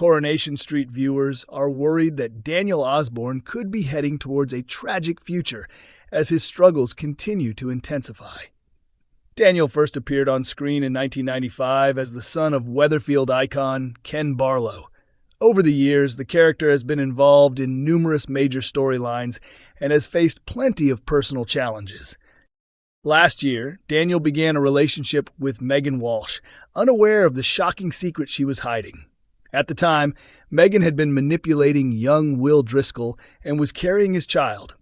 Coronation Street viewers are worried that Daniel Osbourne could be heading towards a tragic future as his struggles continue to intensify. Daniel first appeared on screen in 1995 as the son of Weatherfield icon Ken Barlow. Over the years, the character has been involved in numerous major storylines and has faced plenty of personal challenges. Last year, Daniel began a relationship with Megan Walsh, unaware of the shocking secret she was hiding. At the time, Megan had been manipulating young Will Driscoll and was carrying his child.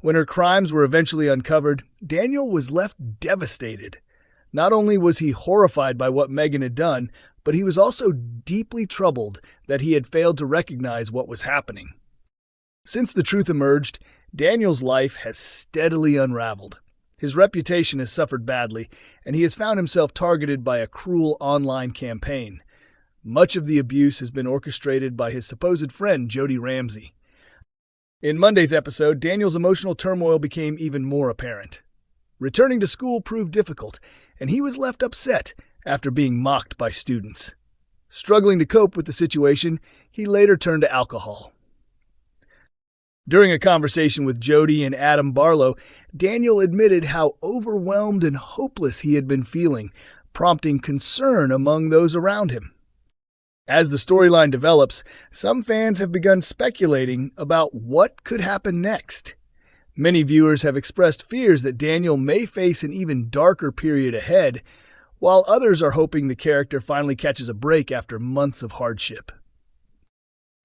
When her crimes were eventually uncovered, Daniel was left devastated. Not only was he horrified by what Megan had done, but he was also deeply troubled that he had failed to recognize what was happening. Since the truth emerged, Daniel's life has steadily unraveled. His reputation has suffered badly, and he has found himself targeted by a cruel online campaign. Much of the abuse has been orchestrated by his supposed friend, Jody Ramsey. In Monday's episode, Daniel's emotional turmoil became even more apparent. Returning to school proved difficult, and he was left upset after being mocked by students. Struggling to cope with the situation, he later turned to alcohol. During a conversation with Jody and Adam Barlow, Daniel admitted how overwhelmed and hopeless he had been feeling, prompting concern among those around him. As the storyline develops, some fans have begun speculating about what could happen next. Many viewers have expressed fears that Daniel may face an even darker period ahead, while others are hoping the character finally catches a break after months of hardship.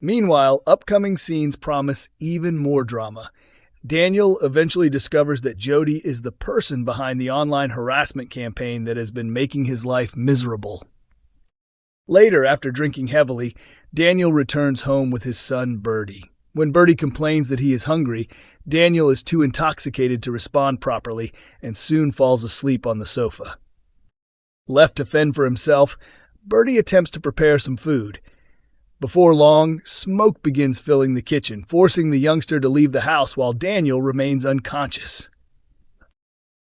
Meanwhile, upcoming scenes promise even more drama. Daniel eventually discovers that Jody is the person behind the online harassment campaign that has been making his life miserable. Later, after drinking heavily, Daniel returns home with his son Bertie. When Bertie complains that he is hungry, Daniel is too intoxicated to respond properly and soon falls asleep on the sofa. Left to fend for himself, Bertie attempts to prepare some food. Before long, smoke begins filling the kitchen, forcing the youngster to leave the house while Daniel remains unconscious.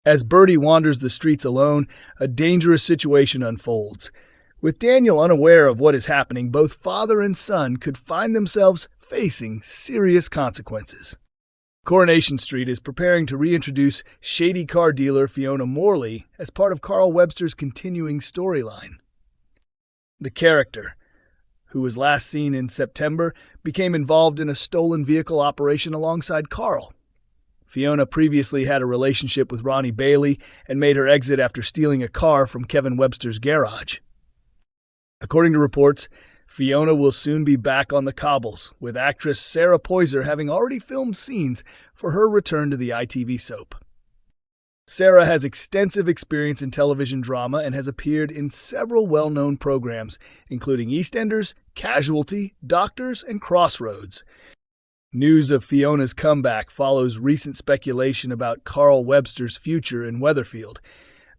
As Bertie wanders the streets alone, a dangerous situation unfolds. With Daniel unaware of what is happening, both father and son could find themselves facing serious consequences. Coronation Street is preparing to reintroduce shady car dealer Fiona Morley as part of Carl Webster's continuing storyline. The character, who was last seen in September, became involved in a stolen vehicle operation alongside Carl. Fiona previously had a relationship with Ronnie Bailey and made her exit after stealing a car from Kevin Webster's garage. According to reports, Fiona will soon be back on the cobbles, with actress Sarah Poyser having already filmed scenes for her return to the ITV soap. Sarah has extensive experience in television drama and has appeared in several well-known programs, including EastEnders, Casualty, Doctors, and Crossroads. News of Fiona's comeback follows recent speculation about Carl Webster's future in Weatherfield.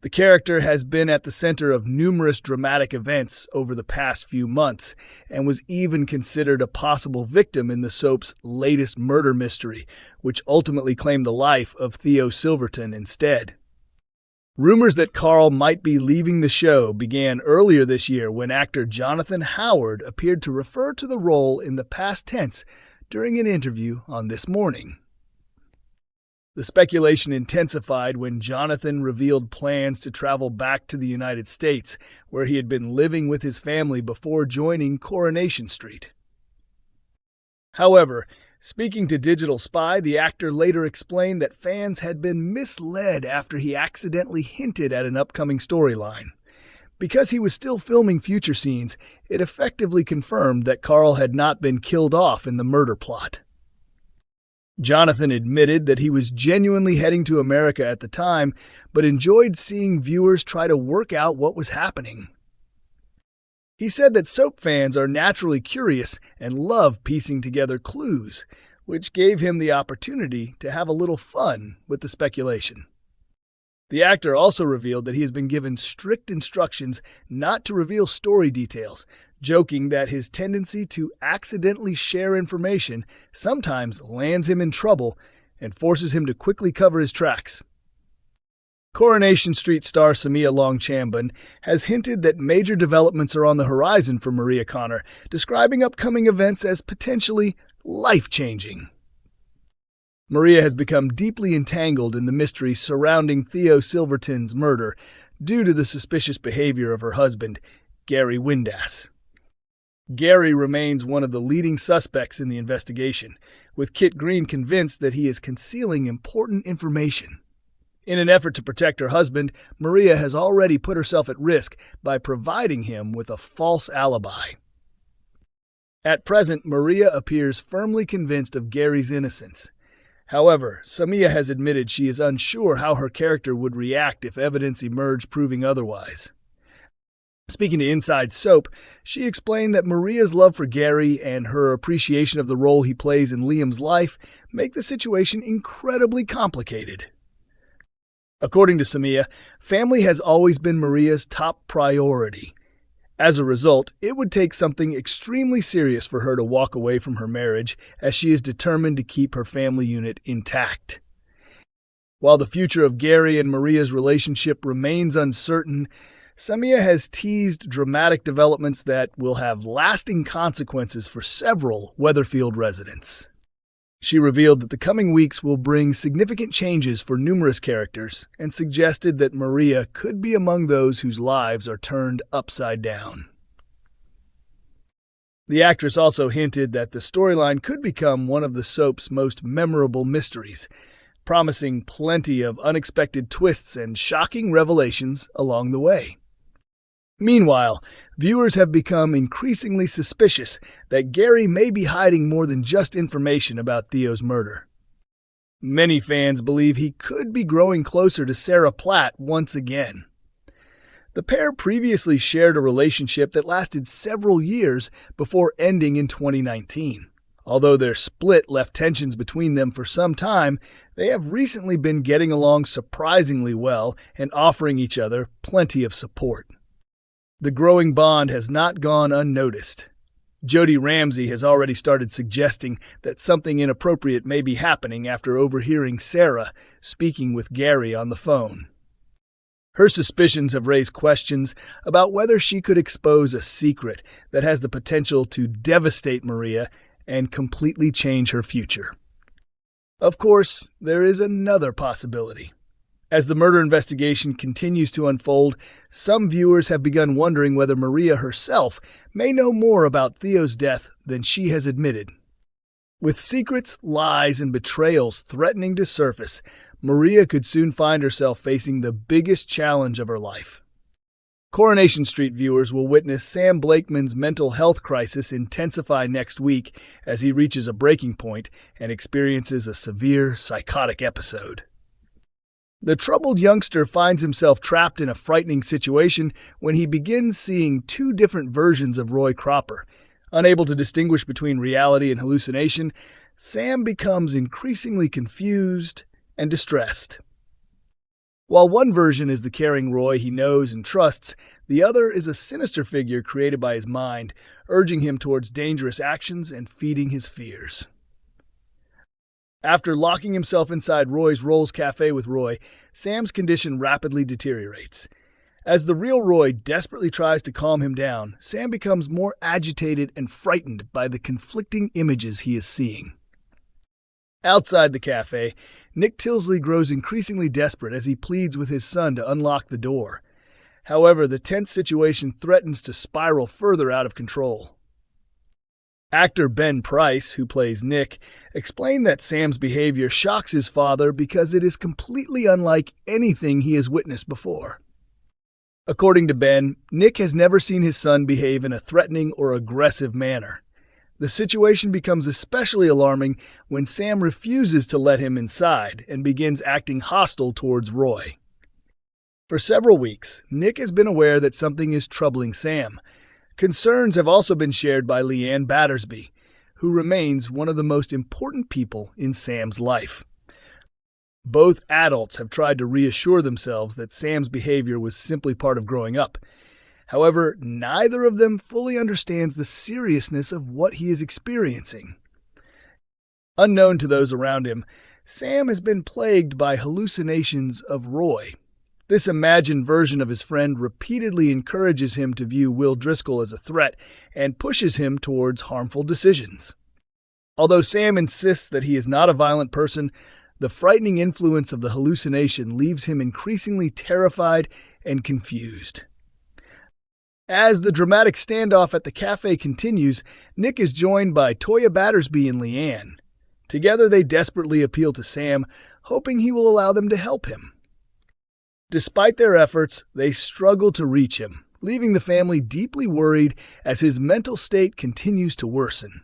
The character has been at the center of numerous dramatic events over the past few months and was even considered a possible victim in the soap's latest murder mystery, which ultimately claimed the life of Theo Silverton instead. Rumors that Carl might be leaving the show began earlier this year when actor Jonathan Howard appeared to refer to the role in the past tense during an interview on This Morning. The speculation intensified when Jonathan revealed plans to travel back to the United States, where he had been living with his family before joining Coronation Street. However, speaking to Digital Spy, the actor later explained that fans had been misled after he accidentally hinted at an upcoming storyline. Because he was still filming future scenes, it effectively confirmed that Carl had not been killed off in the murder plot. Jonathan admitted that he was genuinely heading to America at the time, but enjoyed seeing viewers try to work out what was happening. He said that soap fans are naturally curious and love piecing together clues, which gave him the opportunity to have a little fun with the speculation. The actor also revealed that he has been given strict instructions not to reveal story details, joking that his tendency to accidentally share information sometimes lands him in trouble and forces him to quickly cover his tracks. Coronation Street star Samia Longchamban has hinted that major developments are on the horizon for Maria Connor, describing upcoming events as potentially life-changing. Maria has become deeply entangled in the mystery surrounding Theo Silverton's murder due to the suspicious behavior of her husband, Gary Windass. Gary remains one of the leading suspects in the investigation, with Kit Green convinced that he is concealing important information. In an effort to protect her husband, Maria has already put herself at risk by providing him with a false alibi. At present, Maria appears firmly convinced of Gary's innocence. However, Samia has admitted she is unsure how her character would react if evidence emerged proving otherwise. Speaking to Inside Soap, she explained that Maria's love for Gary and her appreciation of the role he plays in Liam's life make the situation incredibly complicated. According to Samia, family has always been Maria's top priority. As a result, it would take something extremely serious for her to walk away from her marriage, as she is determined to keep her family unit intact. While the future of Gary and Maria's relationship remains uncertain, Samia has teased dramatic developments that will have lasting consequences for several Weatherfield residents. She revealed that the coming weeks will bring significant changes for numerous characters and suggested that Maria could be among those whose lives are turned upside down. The actress also hinted that the storyline could become one of the soap's most memorable mysteries, promising plenty of unexpected twists and shocking revelations along the way. Meanwhile, viewers have become increasingly suspicious that Gary may be hiding more than just information about Theo's murder. Many fans believe he could be growing closer to Sarah Platt once again. The pair previously shared a relationship that lasted several years before ending in 2019. Although their split left tensions between them for some time, they have recently been getting along surprisingly well and offering each other plenty of support. The growing bond has not gone unnoticed. Jody Ramsey has already started suggesting that something inappropriate may be happening after overhearing Sarah speaking with Gary on the phone. Her suspicions have raised questions about whether she could expose a secret that has the potential to devastate Maria and completely change her future. Of course, there is another possibility. As the murder investigation continues to unfold, some viewers have begun wondering whether Maria herself may know more about Theo's death than she has admitted. With secrets, lies, and betrayals threatening to surface, Maria could soon find herself facing the biggest challenge of her life. Coronation Street viewers will witness Sam Blakeman's mental health crisis intensify next week as he reaches a breaking point and experiences a severe psychotic episode. The troubled youngster finds himself trapped in a frightening situation when he begins seeing two different versions of Roy Cropper. Unable to distinguish between reality and hallucination, Sam becomes increasingly confused and distressed. While one version is the caring Roy he knows and trusts, the other is a sinister figure created by his mind, urging him towards dangerous actions and feeding his fears. After locking himself inside Roy's Rolls Cafe with Roy, Sam's condition rapidly deteriorates. As the real Roy desperately tries to calm him down, Sam becomes more agitated and frightened by the conflicting images he is seeing. Outside the cafe, Nick Tilsley grows increasingly desperate as he pleads with his son to unlock the door. However, the tense situation threatens to spiral further out of control. Actor Ben Price, who plays Nick, explained that Sam's behavior shocks his father because it is completely unlike anything he has witnessed before. According to Ben, Nick has never seen his son behave in a threatening or aggressive manner. The situation becomes especially alarming when Sam refuses to let him inside and begins acting hostile towards Roy. For several weeks, Nick has been aware that something is troubling Sam. Concerns have also been shared by Leanne Battersby, who remains one of the most important people in Sam's life. Both adults have tried to reassure themselves that Sam's behavior was simply part of growing up. However, neither of them fully understands the seriousness of what he is experiencing. Unknown to those around him, Sam has been plagued by hallucinations of Roy. This imagined version of his friend repeatedly encourages him to view Will Driscoll as a threat and pushes him towards harmful decisions. Although Sam insists that he is not a violent person, the frightening influence of the hallucination leaves him increasingly terrified and confused. As the dramatic standoff at the cafe continues, Nick is joined by Toya Battersby and Leanne. Together they desperately appeal to Sam, hoping he will allow them to help him. Despite their efforts, they struggle to reach him, leaving the family deeply worried as his mental state continues to worsen.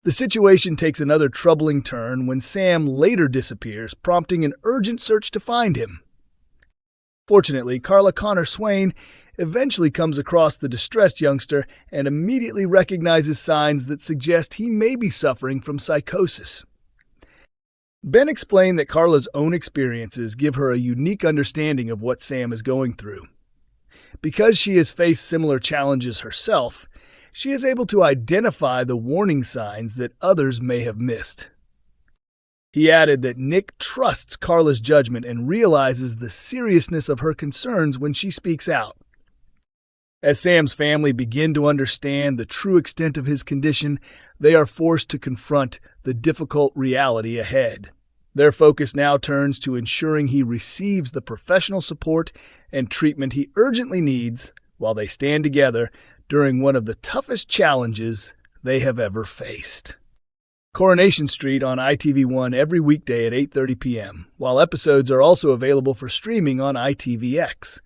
The situation takes another troubling turn when Sam later disappears, prompting an urgent search to find him. Fortunately, Carla Connor Swain eventually comes across the distressed youngster and immediately recognizes signs that suggest he may be suffering from psychosis. Ben explained that Carla's own experiences give her a unique understanding of what Sam is going through. Because she has faced similar challenges herself, she is able to identify the warning signs that others may have missed. He added that Nick trusts Carla's judgment and realizes the seriousness of her concerns when she speaks out. As Sam's family begin to understand the true extent of his condition, they are forced to confront the difficult reality ahead. Their focus now turns to ensuring he receives the professional support and treatment he urgently needs while they stand together during one of the toughest challenges they have ever faced. Coronation Street on ITV1 every weekday at 8:30 p.m., while episodes are also available for streaming on ITVX.